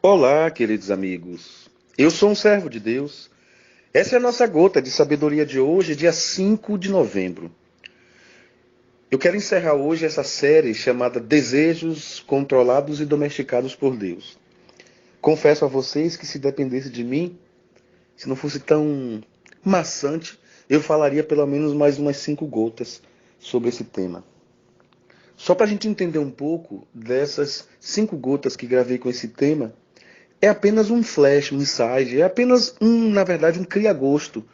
Olá, queridos amigos. Eu sou um servo de Deus. Essa é a nossa gota de sabedoria de hoje, dia 5 de novembro. Eu quero encerrar hoje essa série chamada Desejos Controlados e Domesticados por Deus. Confesso a vocês que se dependesse de mim, se não fosse tão maçante, eu falaria pelo menos mais umas 5 gotas sobre esse tema. Só para a gente entender um pouco dessas 5 gotas que gravei com esse tema, é apenas um flash, um insight, é apenas na verdade, um cria-gosto.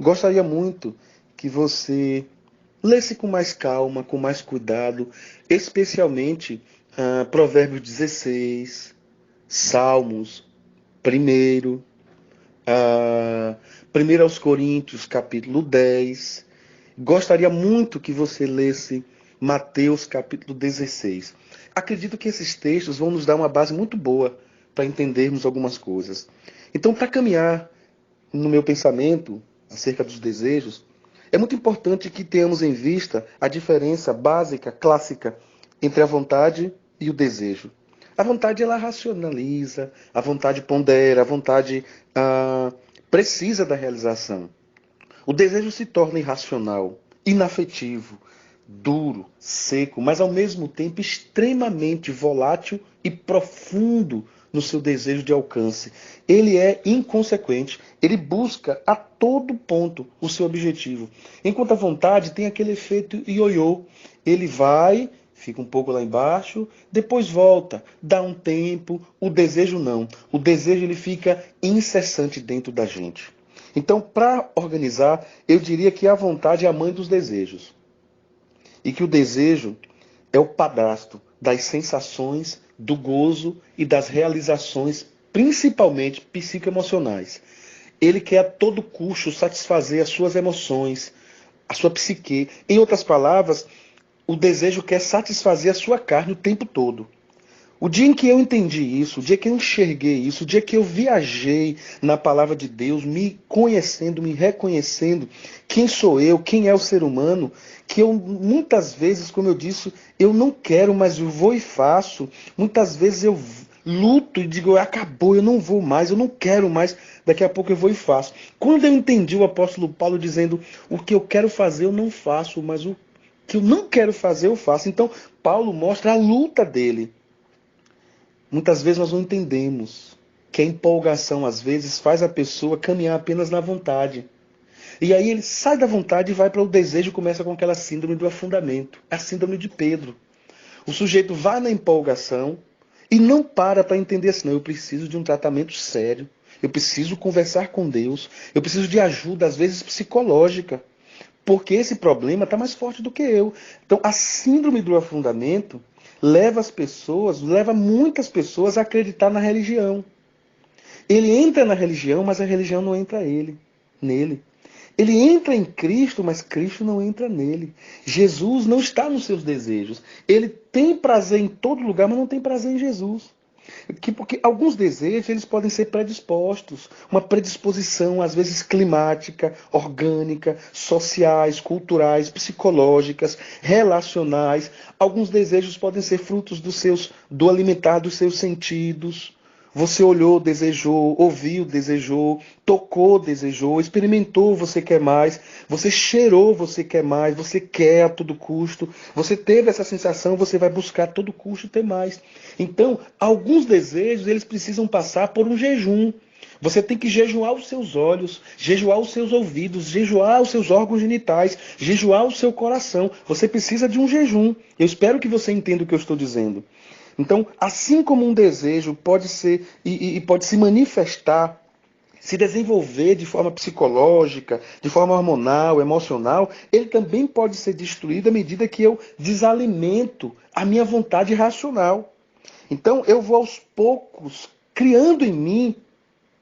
Gostaria muito que você lesse com mais calma, com mais cuidado, especialmente Provérbios 16, Salmos, primeiro, 1 aos Coríntios, capítulo 10. Gostaria muito que você lesse Mateus, capítulo 16. Acredito que esses textos vão nos dar uma base muito boa para entendermos algumas coisas. Então, para caminhar no meu pensamento acerca dos desejos, é muito importante que tenhamos em vista a diferença básica, clássica, entre a vontade e o desejo. A vontade, ela racionaliza, a vontade pondera, a vontade precisa da realização. O desejo se torna irracional, inafetivo, duro, seco, mas ao mesmo tempo extremamente volátil e profundo no seu desejo de alcance. Ele é inconsequente, ele busca a todo ponto o seu objetivo. Enquanto a vontade tem aquele efeito ioiô, ele vai, fica um pouco lá embaixo, depois volta, dá um tempo, o desejo não. O desejo ele fica incessante dentro da gente. Então, para organizar, eu diria que a vontade é a mãe dos desejos. E que o desejo é o padrasto das sensações, do gozo e das realizações, principalmente psicoemocionais. Ele quer a todo custo satisfazer as suas emoções, a sua psique. Em outras palavras, o desejo quer satisfazer a sua carne o tempo todo. O dia em que eu entendi isso, o dia que eu enxerguei isso, o dia que eu viajei na palavra de Deus, me conhecendo, me reconhecendo, quem sou eu, quem é o ser humano, que eu muitas vezes, como eu disse, eu não quero, mas eu vou e faço. Muitas vezes eu luto e digo, acabou, eu não vou mais, eu não quero mais, daqui a pouco eu vou e faço. Quando eu entendi o apóstolo Paulo dizendo, o que eu quero fazer eu não faço, mas o que eu não quero fazer eu faço. Então, Paulo mostra a luta dele. Muitas vezes nós não entendemos que a empolgação, às vezes, faz a pessoa caminhar apenas na vontade. E aí ele sai da vontade e vai para o desejo e começa com aquela síndrome do afundamento, a síndrome de Pedro. O sujeito vai na empolgação e não para entender assim, não, eu preciso de um tratamento sério, eu preciso conversar com Deus, eu preciso de ajuda, às vezes psicológica, porque esse problema está mais forte do que eu. Então, a síndrome do afundamento leva muitas pessoas a acreditar na religião. Ele entra na religião, mas a religião não entra nele. Ele entra em Cristo, mas Cristo não entra nele. Jesus não está nos seus desejos. Ele tem prazer em todo lugar, mas não tem prazer em Jesus. Porque alguns desejos eles podem ser predispostos, uma predisposição às vezes climática, orgânica, sociais, culturais, psicológicas, relacionais. Alguns desejos podem ser frutos do alimentar dos seus sentidos. Você olhou, desejou, ouviu, desejou, tocou, desejou, experimentou, você quer mais, você cheirou, você quer mais, você quer a todo custo, você teve essa sensação, você vai buscar a todo custo ter mais. Então, alguns desejos, eles precisam passar por um jejum. Você tem que jejuar os seus olhos, jejuar os seus ouvidos, jejuar os seus órgãos genitais, jejuar o seu coração. Você precisa de um jejum. Eu espero que você entenda o que eu estou dizendo. Então, assim como um desejo pode ser e pode se manifestar, se desenvolver de forma psicológica, de forma hormonal, emocional, ele também pode ser destruído à medida que eu desalimento a minha vontade racional. Então, eu vou aos poucos criando em mim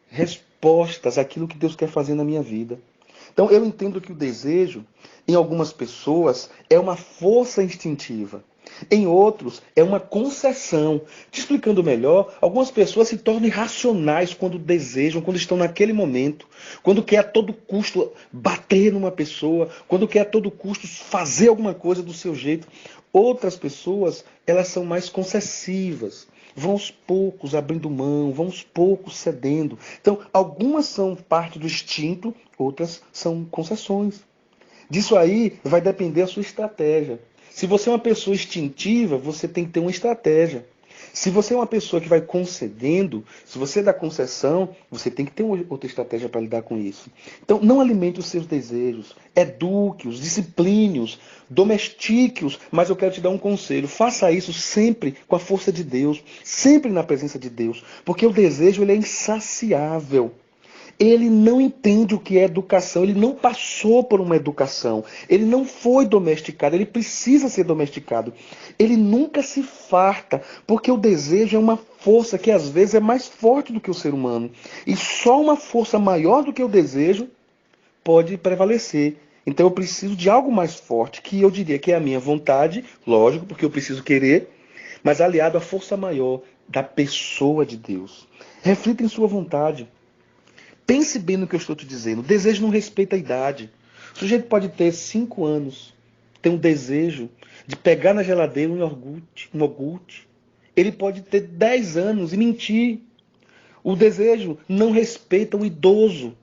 respostas àquilo que Deus quer fazer na minha vida. Então, eu entendo que o desejo, em algumas pessoas, é uma força instintiva. Em outros, é uma concessão. Te explicando melhor, algumas pessoas se tornam irracionais quando desejam, quando estão naquele momento, quando quer a todo custo bater numa pessoa, quando quer a todo custo fazer alguma coisa do seu jeito. Outras pessoas, elas são mais concessivas. vão aos poucos abrindo mão, vão aos poucos cedendo. Então, algumas são parte do instinto, outras são concessões. Disso aí vai depender a sua estratégia. Se você é uma pessoa instintiva, você tem que ter uma estratégia. Se você é uma pessoa que vai concedendo, se você dá concessão, você tem que ter outra estratégia para lidar com isso. Então, não alimente os seus desejos, eduque-os, discipline-os, domestique-os, mas eu quero te dar um conselho. Faça isso sempre com a força de Deus, sempre na presença de Deus, porque o desejo ele é insaciável. Ele não entende o que é educação, ele não passou por uma educação, ele não foi domesticado, ele precisa ser domesticado. Ele nunca se farta, porque o desejo é uma força que às vezes é mais forte do que o ser humano. E só uma força maior do que o desejo pode prevalecer. Então eu preciso de algo mais forte, que eu diria que é a minha vontade, lógico, porque eu preciso querer, mas aliado à força maior da pessoa de Deus. Reflita em sua vontade. Pense bem no que eu estou te dizendo. O desejo não respeita a idade. O sujeito pode ter 5 anos, ter um desejo de pegar na geladeira um iogurte. Ele pode ter 10 anos e mentir. O desejo não respeita o idoso.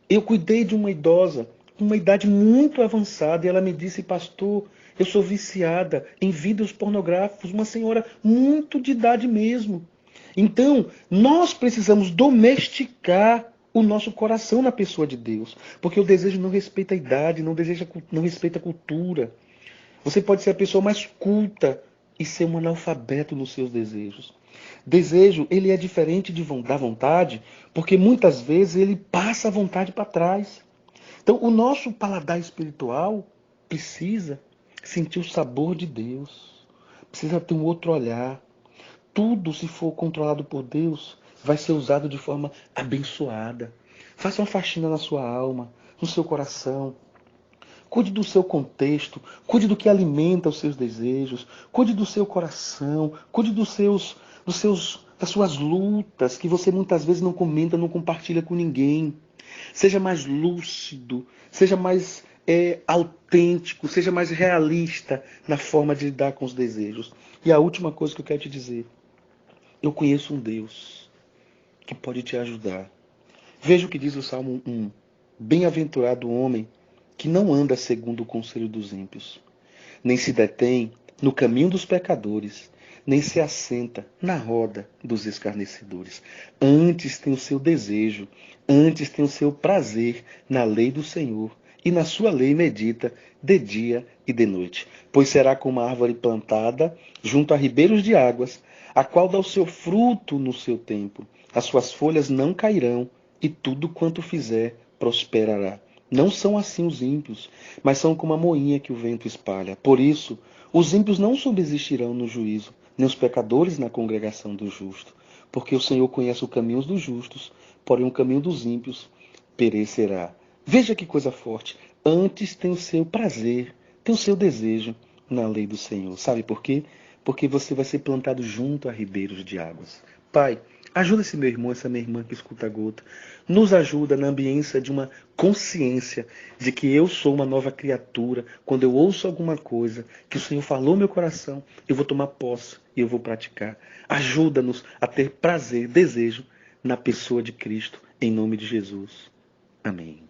Eu cuidei de uma idosa com uma idade muito avançada e ela me disse, pastor, eu sou viciada em vídeos pornográficos, uma senhora muito de idade mesmo. Então, nós precisamos domesticar o nosso coração na pessoa de Deus, porque o desejo não respeita a idade, não respeita a cultura. Você pode ser a pessoa mais culta e ser um analfabeto nos seus desejos. Desejo, ele é diferente da vontade, porque muitas vezes ele passa a vontade para trás. Então, o nosso paladar espiritual precisa sentir o sabor de Deus, precisa ter um outro olhar. Tudo, se for controlado por Deus, vai ser usado de forma abençoada. Faça uma faxina na sua alma, no seu coração. Cuide do seu contexto, cuide do que alimenta os seus desejos, cuide do seu coração, cuide das suas lutas, que você muitas vezes não comenta, não compartilha com ninguém. Seja mais lúcido, seja mais autêntico, seja mais realista na forma de lidar com os desejos. E a última coisa que eu quero te dizer, eu conheço um Deus que pode te ajudar. Veja o que diz o Salmo 1. Bem-aventurado o homem que não anda segundo o conselho dos ímpios, nem se detém no caminho dos pecadores, nem se assenta na roda dos escarnecedores. Antes tem o seu desejo, antes tem o seu prazer na lei do Senhor, e na sua lei medita de dia e de noite. Pois será como uma árvore plantada junto a ribeiros de águas, a qual dá o seu fruto no seu tempo. As suas folhas não cairão, e tudo quanto fizer prosperará. Não são assim os ímpios, mas são como a moinha que o vento espalha. Por isso, os ímpios não subsistirão no juízo, nem os pecadores na congregação do justo. Porque o Senhor conhece os caminhos dos justos, porém o caminho dos ímpios perecerá. Veja que coisa forte. Antes tem o seu prazer, tem o seu desejo na lei do Senhor. Sabe por quê? Porque você vai ser plantado junto a ribeiros de águas. Pai, ajuda esse meu irmão, essa minha irmã que escuta a gota. Nos ajuda na ambiência de uma consciência de que eu sou uma nova criatura. Quando eu ouço alguma coisa que o Senhor falou no meu coração, eu vou tomar posse e eu vou praticar. Ajuda-nos a ter prazer, desejo na pessoa de Cristo, em nome de Jesus. Amém.